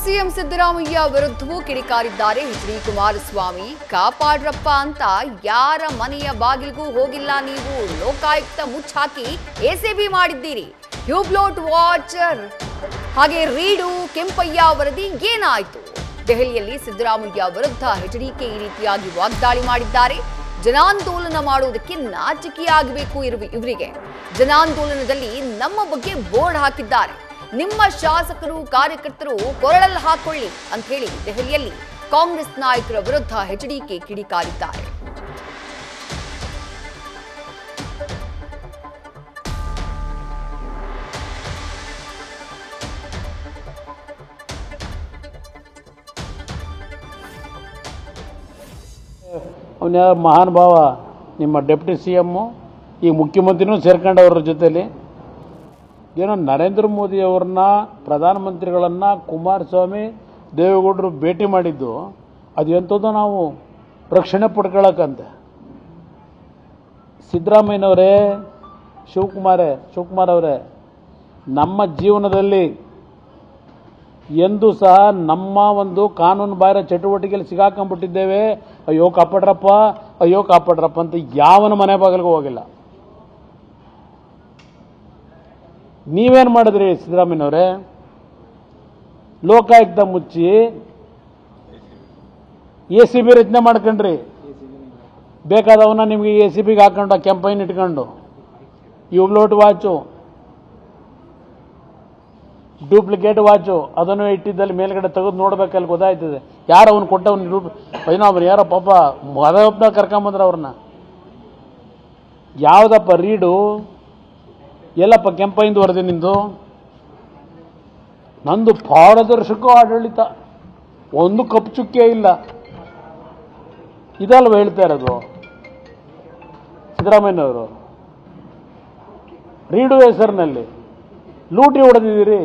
CM Siddaramaiah ವಿರುದ್ಧವೂ ಕಿಡಿಕಾರಿದ್ದಾರೆ H D. Kumaraswamy. ಕಾಪಾಡ್ರಪ್ಪ ಅಂತ ಯಾರ ಮನೆಯ ಬಾಗಿಲಿಗೂ ಹೋಗಿಲ್ಲ ನೀವು. ಲೋಕಾಯುಕ್ತ ಮುಚ್ಚಾಕಿ ಎಸಿಬಿ ಮಾಡಿದ್ದೀರಿ. ಹ್ಯೂಬ್ಲೋಟ್ ವಾಚರ್ ಹಾಗೆ ರೀಡು ಕೆಂಪಯ್ಯ ವರದಿ ಏನಾಯ್ತು? ದೆಹಲಿಯಲ್ಲಿ ಸಿದ್ದರಾಮಯ್ಯ ವಿರುದ್ಧ ಎಚ್.ಡಿ.ಕೆ ಈ ರೀತಿಯಾಗಿ ವಾಗ್ದಾಳಿ ಮಾಡಿದ್ದಾರೆ. ಜನಾಂದೋಲನ ಮಾಡುವುದಕ್ಕೆ ನಾಚಿಕೆಯಾಗಬೇಕು ಇವರಿಗೆ. ಜನಾಂದೋಲನದಲ್ಲಿ ನಮ್ಮ ಬಗ್ಗೆ ಬೋರ್ಡ್ ಹಾಕಿದ್ದಾರೆ. ನಿಮ್ಮ ಶಾಸಕರು ಕಾರ್ಯಕರ್ತರು ಕೊರಳಲ್ಲಿ ಹಾಕೊಳ್ಳಿ ಅಂತ ಹೇಳಿ ದೆಹಲಿಯಲ್ಲಿ ಕಾಂಗ್ರೆಸ್ ನಾಯಕರ ವಿರುದ್ಧ ಎಚ್.ಡಿ.ಕೆ ಕಿಡಿಕಾರಿದ್ದಾರೆ. ಅವನ ಮಹಾನ್ ಭಾವ ನಿಮ್ಮ ಡೆಪ್ಟಿ CM ಈ ಮುಖ್ಯಮಂತ್ರಿನೂ ಸೇರ್ಕೊಂಡವ್ರ ಜೊತೆಲಿ ಏನೋ ನರೇಂದ್ರ ಮೋದಿ ಅವ್ರನ್ನ ಪ್ರಧಾನಮಂತ್ರಿಗಳನ್ನು ಕುಮಾರಸ್ವಾಮಿ ದೇವೇಗೌಡರು ಭೇಟಿ ಮಾಡಿದ್ದು ಅದು ಎಂಥದ್ದು ನಾವು ರಕ್ಷಣೆ ಪಡ್ಕೊಳ್ಳೋಕ್ಕಂತೆ. ಸಿದ್ದರಾಮಯ್ಯನವರೇ, ಶಿವಕುಮಾರ್ ಅವರೇ, ನಮ್ಮ ಜೀವನದಲ್ಲಿ ಎಂದೂ ಸಹ ನಮ್ಮ ಒಂದು ಕಾನೂನು ಬಾಹಿರ ಚಟುವಟಿಕೆಯಲ್ಲಿ ಸಿಗಾಕೊಂಡ್ಬಿಟ್ಟಿದ್ದೇವೆ. ಅಯ್ಯೋ ಕಾಪಾಡ್ರಪ್ಪ ಅಂತ ಯಾವನ ಮನೆ ಬಾಗಿಲಿಗೂ ಹೋಗಿಲ್ಲ. ನೀವೇನು ಮಾಡಿದ್ರಿ ಸಿದ್ದರಾಮಯ್ಯನವರೇ? ಲೋಕಾಯುಕ್ತ ಮುಚ್ಚಿ ಎಸಿಬಿ ರಚನೆ ಮಾಡ್ಕೊಂಡ್ರಿ. ಬೇಕಾದವನ್ನ ನಿಮಗೆ ಎಸಿಬಿಗೆ ಹಾಕೊಂಡು ಕ್ಯಾಂಪೈನ್ ಇಟ್ಕೊಂಡು ಹ್ಯೂಬ್ಲೋಟ್ ವಾಚು, ಡೂಪ್ಲಿಕೇಟ್ ವಾಚು ಅದನ್ನು ಇಟ್ಟಿದ್ದಲ್ಲಿ ಮೇಲ್ಗಡೆ ತೆಗೆದು ನೋಡ್ಬೇಕಲ್ಲಿ ಗೊತ್ತಾಯ್ತದೆ ಯಾರು ಅವನು ಕೊಟ್ಟವನು. ಅವ್ರು ಯಾರೋ ಪಾಪ ಮದಪ್ಪ ಕರ್ಕೊಂಬಂದ್ರೆ ಅವ್ರನ್ನ. ಯಾವುದಪ್ಪ ರೀಡು? ಎಲ್ಲಪ್ಪ ಕೆಂಪೈಂದು ವರದಿ ನಿಂದು? ನಂದು ಪಾರದರ್ಶಕ ಆಡಳಿತ, ಒಂದು ಕಪ್ಪು ಚುಕ್ಕೆ ಇಲ್ಲ. ಇದಲ್ವ ಹೇಳ್ತಾ ಇರೋದು ಸಿದ್ದರಾಮಯ್ಯನವರು? ರೀಡು ಹೆಸರಿನಲ್ಲಿ ಲೂಟಿ ಹೊಡೆದಿದ್ದೀರಿ.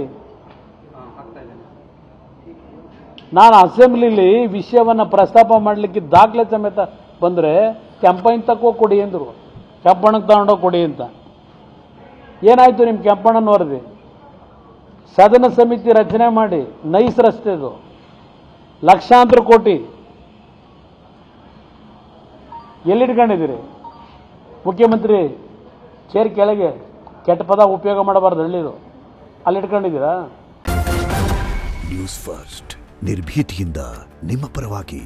ನಾನು ಅಸೆಂಬ್ಲಿಲಿ ವಿಷಯವನ್ನು ಪ್ರಸ್ತಾಪ ಮಾಡಲಿಕ್ಕೆ ದಾಖಲೆ ಸಮೇತ ಬಂದರೆ ಕೆಂಪೈನ್ ತಕ್ಕೋ ಕೊಡಿ ಅಂದರು. ಕೆಂಪಣ್ಣಕ್ಕೆ ತಗೊಂಡೋಗಿ ಕೊಡಿ ಅಂತ. ಏನಾಯಿತು ನಿಮ್ಮ ಕೆಂಪಣ್ಣನ ವರದಿ? ಸದನ ಸಮಿತಿ ರಚನೆ ಮಾಡಿ ನೈಸ್ ರಸ್ತೆದು ಲಕ್ಷಾಂತರ ಕೋಟಿ ಎಲ್ಲಿಟ್ಕೊಂಡಿದ್ದೀರಿ? ಮುಖ್ಯಮಂತ್ರಿ ಚೇರ್ ಕೆಳಗೆ ಕೆಟ್ಟ ಪದ ಉಪಯೋಗ ಮಾಡಬಾರ್ದು ಹಳ್ಳಿದು, ಅಲ್ಲಿಟ್ಕೊಂಡಿದ್ದೀರಾ? ನ್ಯೂಸ್ ಫಸ್ಟ್ ನಿರ್ಭೀತಿಯಿಂದ ನಿಮ್ಮ ಪರವಾಗಿ.